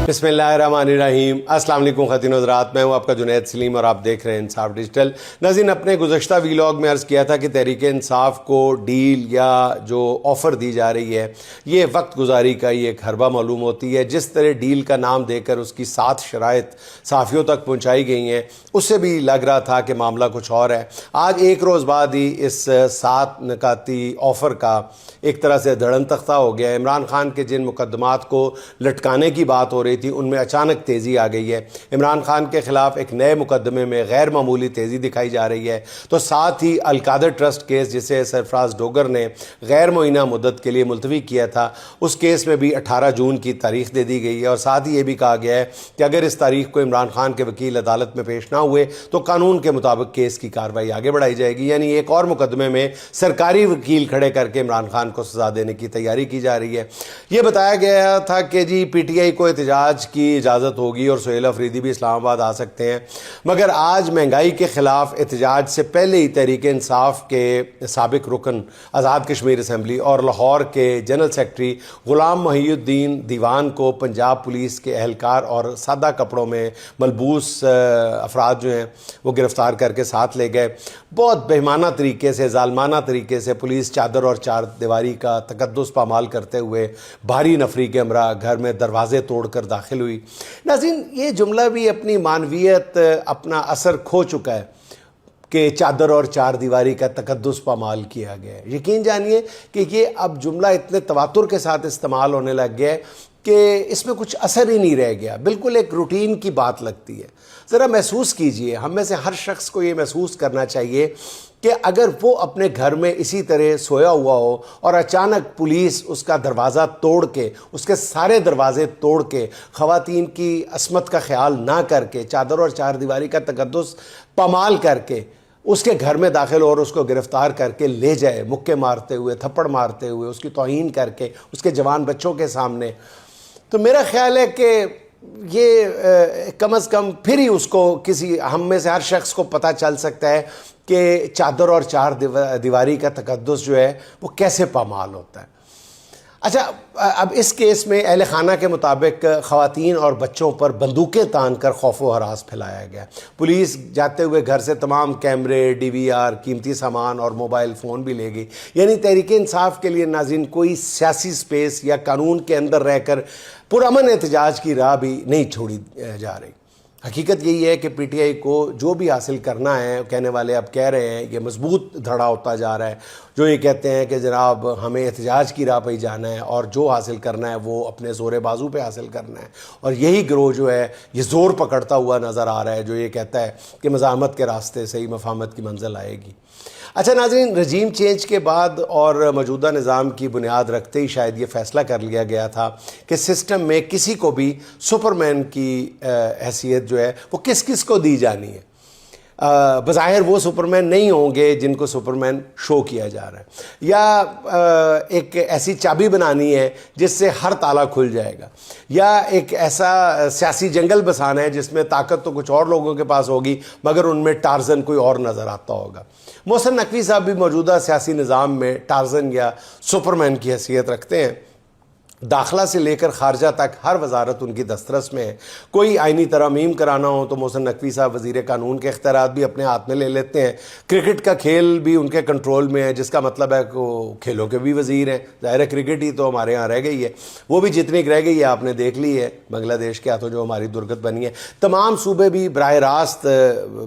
बिस्मिल्लाहिर्रहमानिर्रहीम। अस्सलाम वालेकुम ख़वातीन व हज़रात, मैं हूँ आपका जुनैद सलीम और आप देख रहे हैं इंसाफ डिजिटल। नाज़रीन, अपने गुज़श्ता वीलॉग में अर्ज़ किया था कि तहरीक इंसाफ को डील या जो ऑफ़र दी जा रही है ये वक्त गुजारी का ही एक हरबा मालूम होती है। जिस तरह डील का नाम देकर उसकी 7 शराइत सहाफ़ियों तक पहुँचाई गई हैं, उससे भी लग रहा था कि मामला कुछ और है। आज एक रोज़ बाद ही इस 7 निकाती ऑफ़र का एक तरह से धड़न तख्ता हो गया। इमरान खान के जिन मुकदमात को लटकाने की बात हो रही थी उनमें अचानक तेज़ी आ गई है। इमरान खान के ख़िलाफ़ एक नए मुकदमे में गैर मामूली तेज़ी दिखाई जा रही है। तो साथ ही अलकादर ट्रस्ट केस, जिसे सरफराज डोगर ने गैर मुइना मुद्दत के लिए मुलतवी किया था, उस केस में भी 18 जून की तारीख दे दी गई है। और साथ ही ये भी कहा गया है कि अगर इस तारीख को इमरान खान के वकील अदालत में पेश ना हुए तो कानून के मुताबिक केस की कार्रवाई आगे बढ़ाई जाएगी। यानी एक और मुकदमे में सरकारी वकील खड़े करके इमरान खान को सज़ा देने की तैयारी की जा रही है। ये बताया गया था कि जी PTI को एहतजाज की इजाज़त होगी और सुहेल अफरीदी भी इस्लामाबाद आ सकते हैं, मगर आज महंगाई के ख़िलाफ़ एहतजाज से पहले ही तहरीक इंसाफ के साबिक रुकन आज़ाद कश्मीर असम्बली और लाहौर के जनरल सेक्रेटरी ग़ुलाम मोहिउद्दीन दीवान को पंजाब पुलिस के एहलकार और सादा कपड़ों में मलबूस अफराद जो हैं वो गिरफ़्तार करके साथ ले गए। बहुत बेईमाना तरीके से, ज़ालमाना तरीके से पुलिस चादर और चार दीवारी का तकद्दुस पामाल करते हुए भारी नफरी के हमरा घर में दरवाजे तोड़कर दाखिल हुई। नाज़रीन, ये जुमला भी अपनी मानवियत, अपना असर खो चुका है कि चादर और चार दीवारी का तकद्दुस पामाल किया गया है। यकीन जानिए कि ये अब जुमला इतने तवातुर के साथ इस्तेमाल होने लग गया है कि इसमें कुछ असर ही नहीं रह गया। बिल्कुल एक रूटीन की बात लगती है। ज़रा महसूस कीजिए, हम में से हर शख्स को ये महसूस करना चाहिए कि अगर वो अपने घर में इसी तरह सोया हुआ हो और अचानक पुलिस उसका दरवाज़ा तोड़ के, उसके सारे दरवाजे तोड़ के, ख़वातीन की अस्मत का ख्याल ना करके, चादर और चार दीवारी का तकद्दुस पामाल करके उसके घर में दाखिल हो और उसको गिरफ़्तार करके ले जाए, मुक्के मारते हुए, थप्पड़ मारते हुए, उसकी तौहीन करके उसके जवान बच्चों के सामने, तो मेरा ख़्याल है कि ये कम अज़ कम फिर ही उसको किसी, हम में से हर शख्स को पता चल सकता है कि चादर और चार दीवारी का तकद्दुस जो है वो कैसे पामाल होता है। अच्छा, अब इस केस में अहले खाना के मुताबिक ख़वातीन और बच्चों पर बंदूकें तान कर खौफ व हरास फैलाया गया। पुलिस जाते हुए घर से तमाम कैमरे, DVR, कीमती सामान और मोबाइल फ़ोन भी ले गई। यानी तहरीक इंसाफ के लिए नाज़रीन कोई सियासी स्पेस या कानून के अंदर रहकर पुरअमन एहतजाज की राह भी नहीं छोड़ी जा रही। हकीकत यही है कि PTI को जो भी हासिल करना है, कहने वाले अब कह रहे हैं कि मजबूत धड़ा होता जा रहा है, जो ये कहते हैं कि जनाब हमें एहतजाज की राह पर ही जाना है और जो हासिल करना है वो अपने ज़ोर बाजू पे हासिल करना है। और यही गिरोह जो है ये ज़ोर पकड़ता हुआ नज़र आ रहा है, जो ये कहता है कि मज़ाहमत के रास्ते से ही मफाहमत की मंजिल आएगी। अच्छा नाज़रीन, रजीम चेंज के बाद और मौजूदा निज़ाम की बुनियाद रखते ही शायद ये फ़ैसला कर लिया गया था कि सिस्टम में किसी को भी सुपरमैन की हैसियत जो है वो किस किस को दी जानी है। बज़ाहिर वो सुपरमैन नहीं होंगे जिनको सुपरमैन शो किया जा रहा है, या एक ऐसी चाबी बनानी है जिससे हर ताला खुल जाएगा, या एक ऐसा सियासी जंगल बसाना है जिसमें ताकत तो कुछ और लोगों के पास होगी मगर उनमें टार्जन कोई और नज़र आता होगा। मोहसिन नकवी साहब भी मौजूदा सियासी निज़ाम में टार्जन या सुपरमैन की हैसियत रखते हैं। दाखिला से लेकर खारजा तक हर वजारत उनकी दस्तरस में है। कोई आइनी तरमीम कराना हो तो मोहसिन नकवी साहब वज़ीर कानून के इख्तियारात भी अपने हाथ में ले लेते हैं। क्रिकेट का खेल भी उनके कंट्रोल में है, जिसका मतलब है कि वो खेलों के भी वज़ीर हैं। ज़ाहिर है क्रिकेट ही तो हमारे यहाँ रह गई है, वो भी जितनी रह गई है आपने देख ली है बांग्लादेश के हाथों जो हमारी दुर्गत बनी है। तमाम सूबे भी बराह रास्त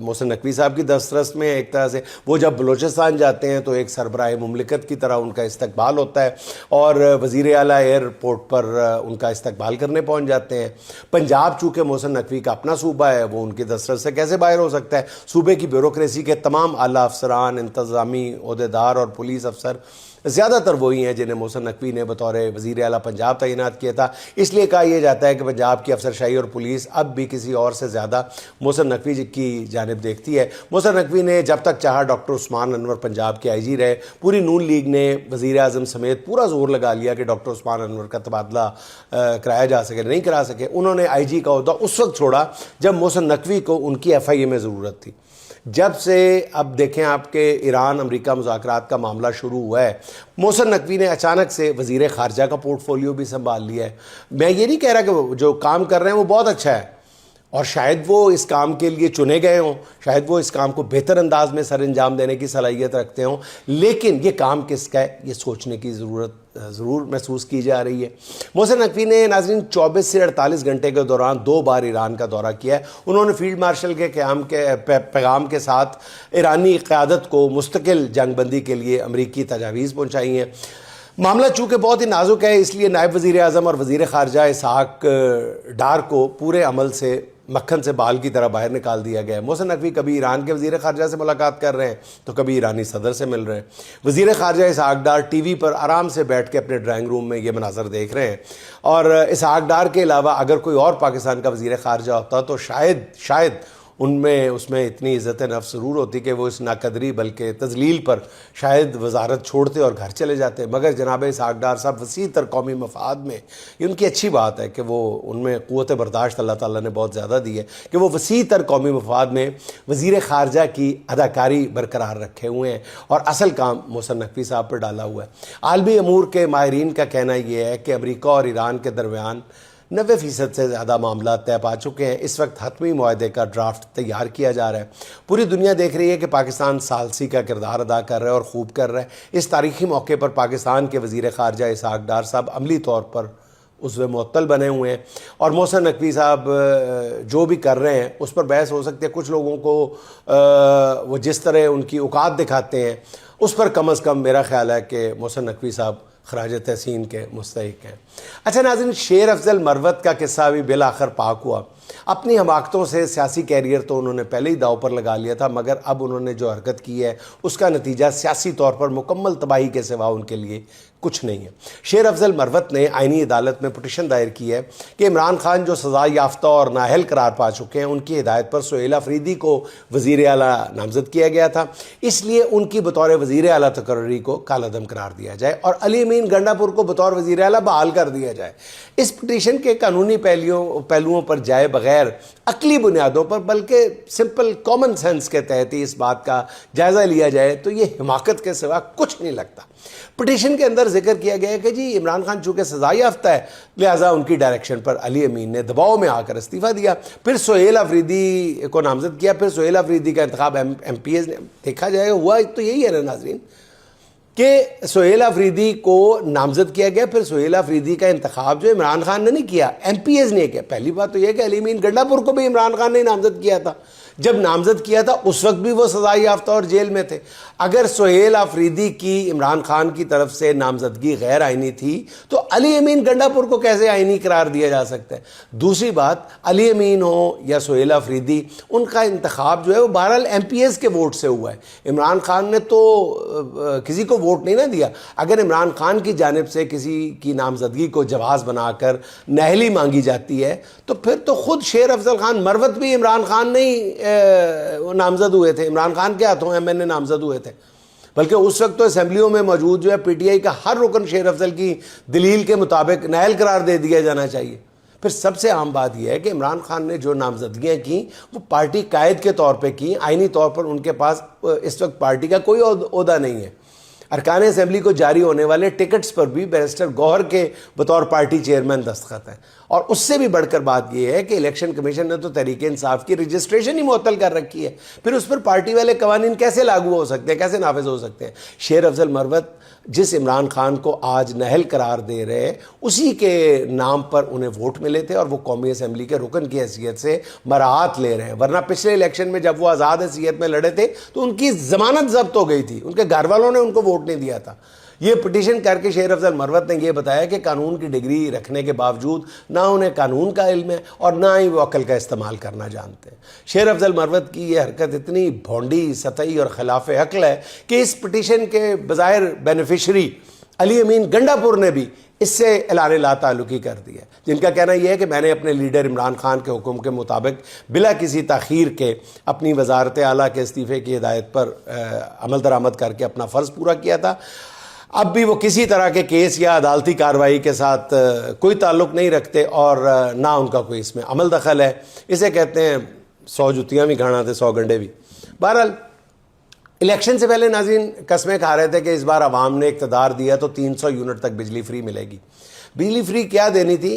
मोहसिन नकवी साहब की दस्तरस में है। एक तरह से वो जब बलोचिस्तान जाते हैं तो एक सरबराह मुमलिकत की तरह उनका इस्तकबाल होता है और वज़ीर आला एयरपोर्ट पर उनका इस्तकबाल करने पहुंच जाते हैं। पंजाब चूँकि मोहसिन नकवी का अपना सूबा है, वो उनकी दस्तरस से कैसे बाहर हो सकता है। सूबे की ब्यूरोक्रेसी के तमाम आला अफसरान, इंतज़ामी ओहदेदार और पुलिस अफसर ज़्यादातर वही हैं जिन्हें मोहसिन नकवी ने बतौर वज़ीर आला पंजाब तैनात किया था। इसलिए कहा यह जाता है कि पंजाब की अफसरशाही और पुलिस अब भी किसी और से ज़्यादा मोहसिन नकवी की जानिब देखती है। मोहसिन नकवी ने जब तक चाहा डॉक्टर उस्मान अनवर पंजाब के IG रहे। पूरी नून लीग ने वज़ीर आज़म समेत पूरा जोर लगा लिया कि डॉक्टर उस्मान अनवर का तबादला कराया जा सके, नहीं करा सके। उन्होंने IG का ओहदा उस वक्त छोड़ा जब मोहसिन नकवी को उनकी FIA में ज़रूरत थी। جب سے اب دیکھیں آپ کے ایران امریکہ مذاکرات کا معاملہ شروع ہوا ہے، محسن نقوی نے اچانک سے وزیر خارجہ کا پورٹ فولیو بھی سنبھال لیا ہے۔ میں یہ نہیں کہہ رہا کہ وہ جو کام کر رہے ہیں وہ بہت اچھا ہے، اور شاید وہ اس کام کے لیے چنے گئے ہوں، شاید وہ اس کام کو بہتر انداز میں سر انجام دینے کی صلاحیت رکھتے ہوں، لیکن یہ کام کس کا ہے یہ سوچنے کی ضرور محسوس کی جا رہی ہے۔ محسن نقوی نے ناظرین 24 سے 48 گھنٹے کے دوران 2 بار ایران کا دورہ کیا ہے۔ انہوں نے فیلڈ مارشل کے پیغام کے ساتھ ایرانی قیادت کو مستقل جنگ بندی کے لیے امریکی تجاویز پہنچائی ہیں۔ معاملہ چونکہ بہت ہی نازک ہے، اس لیے نائب وزیر اعظم اور وزیر خارجہ اسحاق ڈار کو پورے عمل سے مکھن سے بال کی طرح باہر نکال دیا گیا ہے۔ محسن نقوی کبھی ایران کے وزیر خارجہ سے ملاقات کر رہے ہیں تو کبھی ایرانی صدر سے مل رہے ہیں۔ وزیر خارجہ اسحاق ڈار ٹی وی پر آرام سے بیٹھ کے اپنے ڈرائنگ روم میں یہ مناظر دیکھ رہے ہیں، اور اسحاق ڈار کے علاوہ اگر کوئی اور پاکستان کا وزیر خارجہ ہوتا تو شاید اس میں اتنی عزت نفس ضرور ہوتی کہ وہ اس ناقدری بلکہ تذلیل پر شاید وزارت چھوڑتے اور گھر چلے جاتے، مگر جناب اسحاق ڈار صاحب وسیع تر قومی مفاد میں، یہ ان کی اچھی بات ہے کہ وہ ان میں قوت برداشت اللہ تعالیٰ نے بہت زیادہ دی ہے کہ وہ وسیع تر قومی مفاد میں وزیر خارجہ کی اداکاری برقرار رکھے ہوئے ہیں، اور اصل کام محسن نقوی صاحب پر ڈالا ہوا ہے۔ عالمی امور کے ماہرین کا کہنا یہ ہے کہ امریکہ اور ایران کے درمیان 90% سے زیادہ معاملات طے پا چکے ہیں۔ اس وقت حتمی معاہدے کا ڈرافٹ تیار کیا جا رہا ہے۔ پوری دنیا دیکھ رہی ہے کہ پاکستان ثالثی کا کردار ادا کر رہا ہے اور خوب کر رہا ہے۔ اس تاریخی موقع پر پاکستان کے وزیر خارجہ اسحاق ڈار صاحب عملی طور پر عضو معطل بنے ہوئے ہیں، اور محسن نقوی صاحب جو بھی کر رہے ہیں اس پر بحث ہو سکتی ہے۔ کچھ لوگوں کو وہ جس طرح ان کی اوقات دکھاتے ہیں اس پر کم از کم میرا خیال ہے کہ محسن نقوی صاحب خراج تحسین کے مستحق ہیں۔ اچھا ناظرین، شیر افضل مروت کا قصہ بھی بالآخر پاک ہوا۔ اپنی حماقتوں سے سیاسی کیریئر تو انہوں نے پہلے ہی داؤ پر لگا لیا تھا، مگر اب انہوں نے جو حرکت کی ہے اس کا نتیجہ سیاسی طور پر مکمل تباہی کے سوا ان کے لیے کچھ نہیں ہے۔ شیر افضل مروت نے آئینی عدالت میں پٹیشن دائر کی ہے کہ عمران خان جو سزا یافتہ اور نااہل قرار پا چکے ہیں، ان کی ہدایت پر سہیل آفریدی کو وزیر اعلیٰ نامزد کیا گیا تھا، اس لیے ان کی بطور وزیر اعلیٰ تقرری کو کالعدم قرار دیا جائے اور علی امین گنڈا پور کو بطور وزیر اعلیٰ بحال کر دیا جائے۔ اس پٹیشن کے قانونی پہلوؤں پر جائے بغیر عقلی بنیادوں پر بلکہ سمپل کامن سینس کے تحت ہی اس بات کا جائزہ لیا جائے تو یہ حماقت کے سوا کچھ نہیں لگتا۔ پٹیشن کے اندر ذکر کیا گیا ہے کہ جی عمران خان چونکہ سزا یافتہ ہے لہٰذا ان کی ڈائریکشن پر علی امین نے دباؤ میں آ کر استعفیٰ دیا، پھر سہیل آفریدی کو نامزد کیا، پھر سہیل آفریدی کا انتخاب ایم پی ایز نے، دیکھا جائے ہوا تو یہی ہے نا ناظرین کہ سہیل آفریدی کو نامزد کیا گیا، پھر سہیل آفریدی کا انتخاب جو عمران خان نے نہیں کیا، ایم پی ایز نے کیا۔ پہلی بات تو یہ کہ علی امین گنڈا پور کو بھی عمران خان نے نامزد کیا تھا، جب نامزد کیا تھا اس وقت بھی وہ سزا یافتہ اور جیل میں تھے۔ اگر سہیل آفریدی کی عمران خان کی طرف سے نامزدگی غیر آئینی تھی تو علی امین گنڈا پور کو کیسے آئینی قرار دیا جا سکتا ہے؟ دوسری بات، علی امین ہو یا سہیل آفریدی، ان کا انتخاب جو ہے وہ بہرحال ایم پی ایس کے ووٹ سے ہوا ہے۔ عمران خان نے تو کسی کو ووٹ نہیں نہ دیا۔ اگر عمران خان کی جانب سے کسی کی نامزدگی کو جواز بنا کر نااہلی مانگی جاتی ہے تو پھر تو خود شیر افضل خان مروت بھی عمران خان نہیں نامزد ہوئے تھے، عمران خان کے ہاتھوں ایم این اے نامزد ہوئے تھے، بلکہ اس وقت تو اسمبلیوں میں موجود جو ہے پی ٹی آئی کا ہر رکن شیر افضل کی دلیل کے مطابق نااہل قرار دے دیا جانا چاہیے۔ پھر سب سے عام بات یہ ہے کہ عمران خان نے جو نامزدگیاں کیں وہ پارٹی قائد کے طور پہ کیں، آئینی طور پر ان کے پاس اس وقت پارٹی کا کوئی عہدہ نہیں ہے۔ ارکان اسمبلی کو جاری ہونے والے ٹکٹس پر بھی بیرسٹر گوہر کے بطور پارٹی چیئرمین دستخط ہیں، اور اس سے بھی بڑھ کر بات یہ ہے کہ الیکشن کمیشن نے تو تحریک انصاف کی رجسٹریشن ہی معطل کر رکی ہے، پھر اس پر پارٹی والے قوانین کیسے لاگو ہو سکتے ہیں، کیسے نافذ ہو سکتے ہیں؟ شیر افضل مروت جس عمران خان کو آج نااہل قرار دے رہے اسی کے نام پر انہیں ووٹ ملے تھے اور وہ قومی اسمبلی کے رکن کی حیثیت سے مراعات لے رہے ہیں، ورنہ پچھلے الیکشن میں جب وہ آزاد حیثیت میں لڑے تھے تو ان کی ضمانت ضبط ہو گئی تھی، ان کے گھر والوں نے ان کو ووٹ نہیں دیا تھا۔ یہ پٹیشن کر کے شیر افضل مروت نے یہ بتایا کہ قانون کی ڈگری رکھنے کے باوجود نہ انہیں قانون کا علم ہے اور نہ ہی وہ عقل کا استعمال کرنا جانتے ہیں۔ شیر افضل مروت کی یہ حرکت اتنی بھونڈی، سطحی اور خلاف عقل ہے کہ اس پٹیشن کے بظاہر بینیفیشری علی امین گنڈا پور نے بھی اس سے اعلان لا تعلقی کر دیا، جن کا کہنا یہ ہے کہ میں نے اپنے لیڈر عمران خان کے حکم کے مطابق بلا کسی تاخیر کے اپنی وزارت اعلیٰ کے استعفے کی ہدایت پر عمل درآمد کر کے اپنا فرض پورا کیا تھا۔ اب بھی وہ کسی طرح کے کیس یا عدالتی کارروائی کے ساتھ کوئی تعلق نہیں رکھتے اور نہ ان کا کوئی اس میں عمل دخل ہے۔ اسے کہتے ہیں 100 جتیاں بھی گھانا تھے 100 گنڈے بھی۔ बहरहाल इलेक्शन से पहले नाज़रीन कस्में खा रहे थे कि इस बार आवाम ने इक़्तिदार दिया तो 300 यूनिट तक बिजली फ्री मिलेगी। बिजली फ्री क्या देनी थी,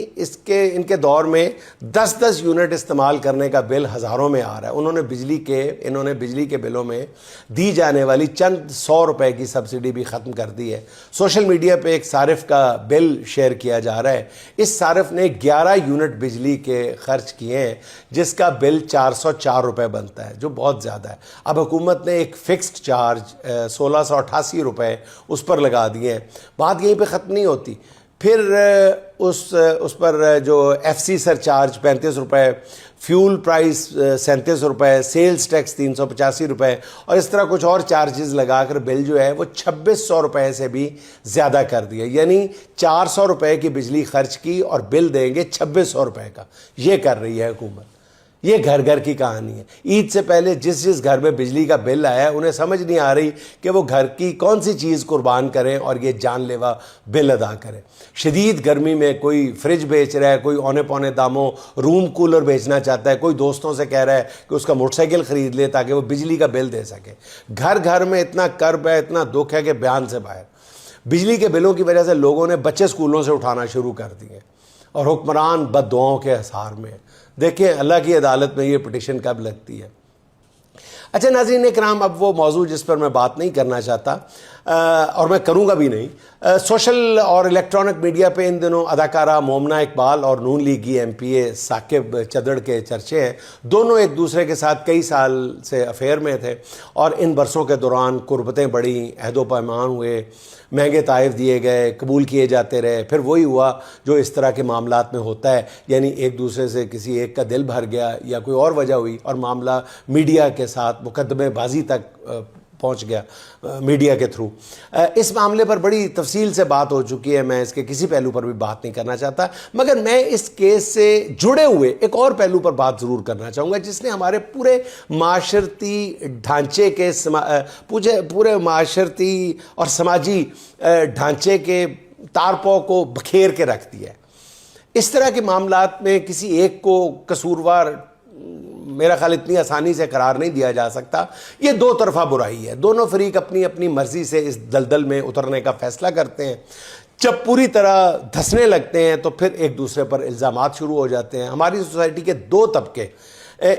इनके दौर में 10-10 यूनिट इस्तेमाल करने का बिल हज़ारों में आ रहा है। इन्होंने बिजली के बिलों में दी जाने वाली चंद 100 रुपए की सब्सिडी भी ख़त्म कर दी है। सोशल मीडिया पे एक सारिफ का बिल शेयर किया जा रहा है। इस सारिफ ने 11 यूनिट बिजली के खर्च किए हैं, जिसका बिल 404 रुपये बनता है, जो बहुत ज़्यादा है। अब हुकूमत ने एक फ़िक्स्ड चार्ज 1688 रुपये उस पर लगा दिए हैं। बात यहीं पर ख़त्म नहीं होती, फिर उस पर जो एफसी सरचार्ज 35 रुपये, फ्यूल प्राइस 37 रुपये, सेल्स टैक्स 385 रुपये और इस तरह कुछ और चार्जेस लगाकर बिल जो है वो 2600 रुपये से भी ज़्यादा कर दिया। यानी 400 रुपये की बिजली खर्च की और बिल देंगे 2600 रुपये का। ये कर रही है हुकूमत। ये घर घर की कहानी है। ईद से पहले जिस घर में बिजली का बिल आया है उन्हें समझ नहीं आ रही कि वो घर की कौन सी चीज़ कुर्बान करें और ये जानलेवा बिल अदा करें। शदीद गर्मी में कोई फ्रिज बेच रहा है, कोई औने पौने दामों रूम कूलर बेचना चाहता है, कोई दोस्तों से कह रहा है कि उसका मोटरसाइकिल ख़रीद ले ताकि वो बिजली का बिल दे सके। घर घर में इतना कर्ब है, इतना दुख है कि बयान से बाहर। बिजली के बिलों की वजह से लोगों ने बच्चे स्कूलों से उठाना शुरू कर दिए और हुक्मरान बद्दुआओं के हिसार में। देखिए अल्लाह की अदालत में ये पिटिशन कब लगती है। अच्छा नाज़रीन इकराम, अब वो मौजू जिस पर मैं बात नहीं करना चाहता और मैं करूँगा भी नहीं, सोशल और इलेक्ट्रॉनिक मीडिया पे इन दिनों अदाकारा मोमना इकबाल और नून लीगी एमपीए साकिब चदड़ के चर्चे हैं। दोनों एक दूसरे के साथ कई साल से अफेयर में थे और इन बरसों के दौरान कुर्बतें बढ़ी, अहदो पैमान हुए, महंगे ताइफ दिए गए, कबूल किए जाते रहे। फिर वही हुआ जो इस तरह के मामलात में होता है, यानी एक दूसरे से किसी एक का दिल भर गया या कोई और वजह हुई और मामला मीडिया के साथ मुकदमेबाजी तक पहुंच गया मीडिया के थ्रू। इस मामले पर बड़ी तफसील से बात हो चुकी है, मैं इसके किसी पहलू पर भी बात नहीं करना चाहता, मगर मैं इस केस से जुड़े हुए एक और पहलू पर बात ज़रूर करना चाहूँगा जिसने हमारे पूरे माशरती ढांचे के पूरे माशरती और समाजी ढांचे के तारपों को बखेर के रख दिया है। इस तरह के मामलात में किसी एक को कसूरवार मेरा ख्याल इतनी आसानी से करार नहीं दिया जा सकता। ये दो तरफा बुराई है। दोनों फरीक अपनी अपनी मर्जी से इस दलदल में उतरने का फैसला करते हैं। जब पूरी तरह धंसने लगते हैं तो फिर एक दूसरे पर इल्ज़ामात शुरू हो जाते हैं। हमारी सोसाइटी के दो तबके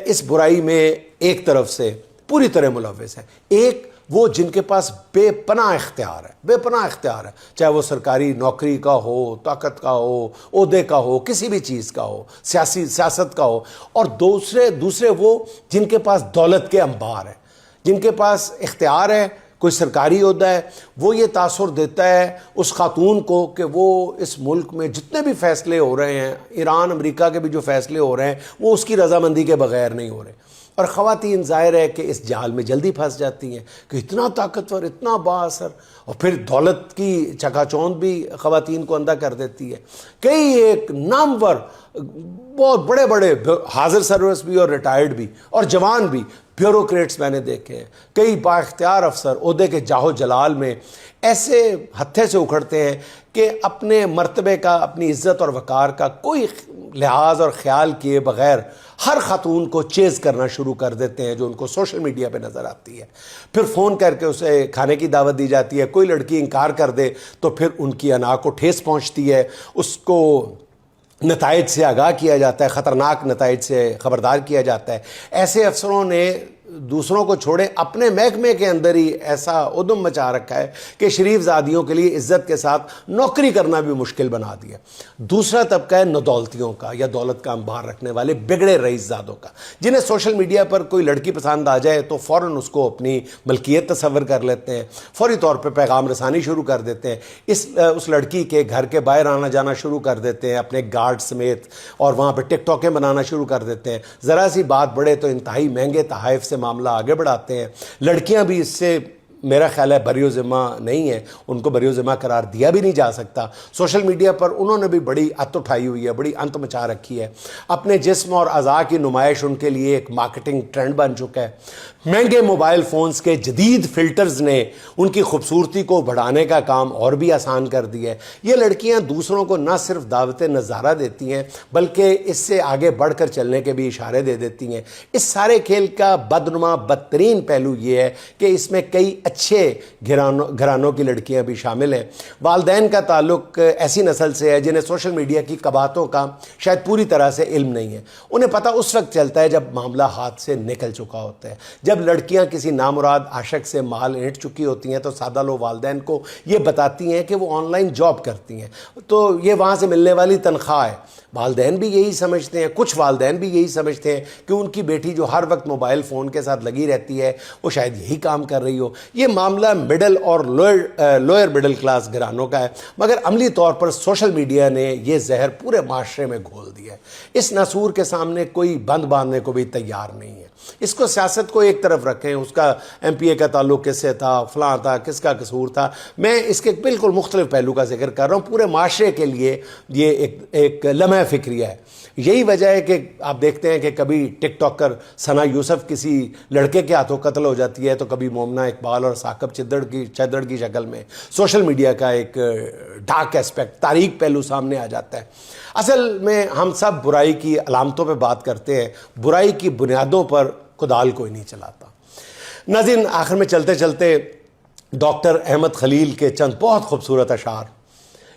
इस बुराई में एक तरफ से पूरी तरह मुलव्वस हैं। एक वो जिनके पास बेपनाह इख्तियार है, चाहे वो सरकारी नौकरी का हो, ताकत का हो, ओहदे का हो, किसी भी चीज़ का हो, सियासत का हो, और दूसरे वो जिनके पास दौलत के अंबार है, जिनके पास इख्तियार है, कोई सरकारी ओहदा है। वो ये तासुर देता है उस खातून को कि वो इस मुल्क में जितने भी फैसले हो रहे हैं, ईरान अमेरिका के भी जो फैसले हो रहे हैं, वो उसकी रजामंदी के बगैर नहीं हो रहे। और ख़वातीन ज़ाहिर है कि इस जाल में जल्दी फंस जाती हैं कि इतना ताकतवर, इतना बाअसर, और फिर दौलत की चकाचौंध भी ख़वातीन को अंधा कर देती है। कई एक नामवर बहुत बड़े बड़े हाजिर सर्विस भी और रिटायर्ड भी और जवान भी ब्यूरोक्रेट्स मैंने देखे हैं, कई बाइख्तियार अफसर ओहदे के जाहो जलाल में ऐसे हत्थे से उखड़ते हैं कि अपने मर्तबे का, अपनी इज़्ज़त और वक़ार का कोई लिहाज और ख्याल किए बग़ैर हर खातून को चेज़ करना शुरू कर देते हैं जो उनको सोशल मीडिया पे नज़र आती है। फिर फ़ोन करके उसे खाने की दावत दी जाती है। कोई लड़की इनकार कर दे तो फिर उनकी अना को ठेस पहुंचती है, उसको नताइज से आगाह किया जाता है, ख़तरनाक नताइज से ख़बरदार किया जाता है। ऐसे अफसरों ने दूसरों को छोड़े अपने महकमे के अंदर ही ऐसा उद्यम मचा रखा है कि शरीफ ज़ादियों के लिए इज़्ज़त के साथ नौकरी करना भी मुश्किल बना दिया। दूसरा तबका है नदौलतियों का या दौलत का अंबार रखने वाले बिगड़े रईसज़ादों का, जिन्हें सोशल मीडिया पर कोई लड़की पसंद आ जाए तो फ़ौरन उसको अपनी मलकियत तस्वर कर लेते हैं, फौरी तौर पर पैगाम रसानी शुरू कर देते हैं, उस लड़की के घर के बाहर आना जाना शुरू कर देते हैं अपने गार्ड समेत, और वहाँ पर टिकटॉकें बनाना शुरू कर देते हैं। ज़रा सी बात बढ़े तो इंतहाई महंगे तहाइफ से मामला आगे बढ़ाते हैं। लड़कियां भी इससे میرا خیال ہے بری و ذمہ نہیں ہے، ان کو بری و ذمہ قرار دیا بھی نہیں جا سکتا۔ سوشل میڈیا پر انہوں نے بھی بڑی ات اٹھائی ہوئی ہے، بڑی انت مچا رکھی ہے۔ اپنے جسم اور اعضاء کی نمائش ان کے لیے ایک مارکیٹنگ ٹرینڈ بن چکا ہے۔ مہنگے موبائل فونز کے جدید فلٹرز نے ان کی خوبصورتی کو بڑھانے کا کام اور بھی آسان کر دیا ہے۔ یہ لڑکیاں دوسروں کو نہ صرف دعوت نظارہ دیتی ہیں بلکہ اس سے آگے بڑھ کر چلنے کے بھی اشارے دے دیتی ہیں۔ اس سارے کھیل کا بدنما بدترین پہلو یہ ہے کہ اس میں کئی اچھے گھرانوں کی لڑکیاں بھی شامل ہیں۔ والدین کا تعلق ایسی نسل سے ہے جنہیں سوشل میڈیا کی قباحتوں کا شاید پوری طرح سے علم نہیں ہے۔ انہیں پتہ اس وقت چلتا ہے جب معاملہ ہاتھ سے نکل چکا ہوتا ہے۔ جب لڑکیاں کسی نامراد عاشق سے مال اینٹ چکی ہوتی ہیں تو سادہ لو والدین کو یہ بتاتی ہیں کہ وہ آن لائن جاب کرتی ہیں، تو یہ وہاں سے ملنے والی تنخواہ ہے۔ والدین بھی یہی سمجھتے ہیں، کچھ والدین بھی یہی سمجھتے ہیں کہ ان کی بیٹی جو ہر وقت موبائل فون کے ساتھ لگی رہتی ہے وہ شاید یہی کام کر رہی ہو۔ یہ معاملہ مڈل اور لوئر مڈل کلاس گھرانوں کا ہے، مگر عملی طور پر سوشل میڈیا نے یہ زہر پورے معاشرے میں گھول دیا ہے۔ اس ناسور کے سامنے کوئی بند باندھنے کو بھی تیار نہیں ہے۔ اس کو سیاست کو ایک طرف رکھیں، اس کا ایم پی اے کا تعلق کس سے تھا، فلاں تھا، کس کا قصور تھا، میں اس کے بالکل مختلف پہلو کا ذکر کر رہا ہوں۔ پورے معاشرے کے لیے یہ ایک لمحہ فکریہ ہے۔ یہی وجہ ہے کہ آپ دیکھتے ہیں کہ کبھی ٹک ٹاکر ثنا یوسف کسی لڑکے کے ہاتھوں قتل ہو جاتی ہے تو کبھی مومنہ اقبال اور ثاقب چدڑ کی شکل میں سوشل میڈیا کا ایک ڈارک ایسپیکٹ، تاریک پہلو سامنے آ جاتا ہے۔ اصل میں ہم سب برائی کی علامتوں پہ بات کرتے ہیں، برائی کی بنیادوں پر کدال کوئی نہیں چلاتا۔ ناظرین، آخر میں چلتے چلتے ڈاکٹر احمد خلیل کے چند بہت خوبصورت اشعار۔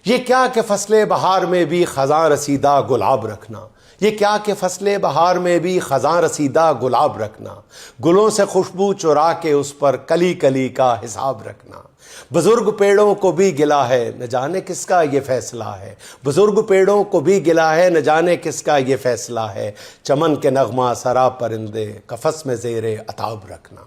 یہ کیا کہ فصل بہار میں بھی خزاں رسیدہ گلاب رکھنا، یہ کیا کہ فصل بہار میں بھی خزاں رسیدہ گلاب رکھنا، گلوں سے خوشبو چرا کے اس پر کلی کلی کا حساب رکھنا۔ بزرگ پیڑوں کو بھی گلا ہے نہ جانے کس کا یہ فیصلہ ہے، بزرگ پیڑوں کو بھی گلا ہے نہ جانے کس کا یہ فیصلہ ہے، چمن کے نغمہ سرا پرندے قفس میں زیر عتاب رکھنا۔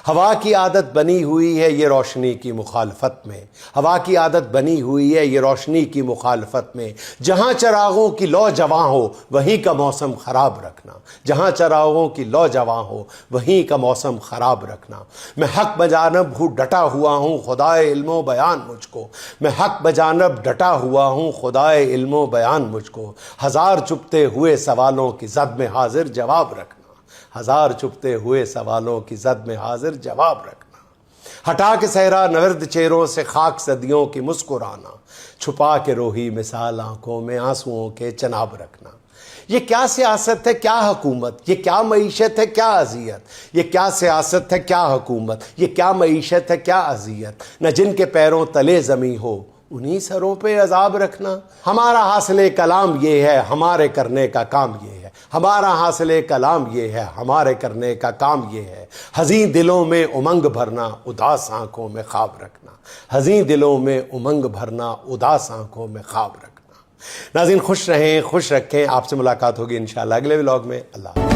ہوا کی عادت بنی ہوئی ہے یہ روشنی کی مخالفت میں، ہوا کی عادت بنی ہوئی ہے یہ روشنی کی مخالفت میں، جہاں چراغوں کی لو جواں ہو وہیں کا موسم خراب رکھنا، جہاں چراغوں کی لو جواں ہو وہیں کا موسم خراب رکھنا۔ میں حق بجانب ہوں ڈٹا ہوا ہوں خدائے علم و بیان مجھ کو، میں حق بجانب ڈٹا ہوا ہوں خدائے علم و بیان مجھ کو، ہزار چپتے ہوئے سوالوں کی زد میں حاضر جواب رکھنا، ہزار چپتے ہوئے سوالوں کی زد میں حاضر جواب رکھنا۔ ہٹا کے صحرا نورد چہروں سے خاک صدیوں کی مسکرانا، چھپا کے روحی مثال آنکھوں میں آنسوؤں کے چناب رکھنا۔ یہ کیا سیاست ہے کیا حکومت، یہ کیا معیشت ہے کیا اذیت، یہ کیا سیاست ہے کیا حکومت، یہ کیا معیشت ہے کیا اذیت، نہ جن کے پیروں تلے زمیں ہو انہی سروں پہ عذاب رکھنا۔ ہمارا حاصل کلام یہ ہے ہمارے کرنے کا کام یہ ہے، ہمارا حاصل کلام یہ ہے ہمارے کرنے کا کام یہ ہے، حزین دلوں میں امنگ بھرنا اداس آنکھوں میں خواب رکھنا، حزین دلوں میں امنگ بھرنا اداس آنکھوں میں خواب رکھنا۔ ناظرین، خوش رہیں، خوش رکھیں۔ آپ سے ملاقات ہوگی انشاءاللہ اگلے ولاگ میں۔ اللہ